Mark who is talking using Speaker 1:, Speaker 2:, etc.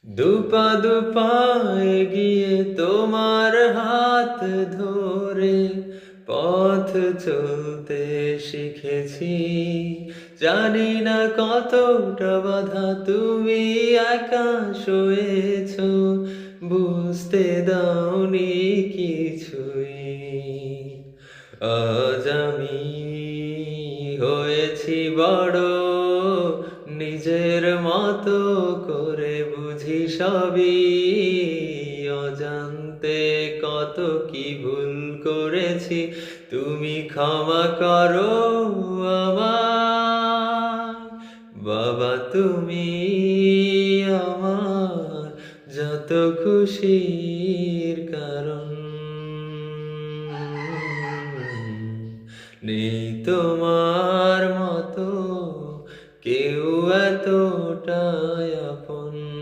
Speaker 1: দুপা দুপা এগিয়ে তোমার হাত ধরে পথ চলতে শিখেছি। জানি না কতটা বাধা তুমি একা সয়েছ, বুঝতে দাওনি কিছুই। আজ আমি হয়েছি বড়, নিজের মতো করে বুঝি সবই। অজান্তে কত কি ভুল করেছি, তুমি ক্ষমা করো আমায়। বাবা তুমি আমার যত খুশির কারণ, নেই তোমার মতো কেউ এতটাই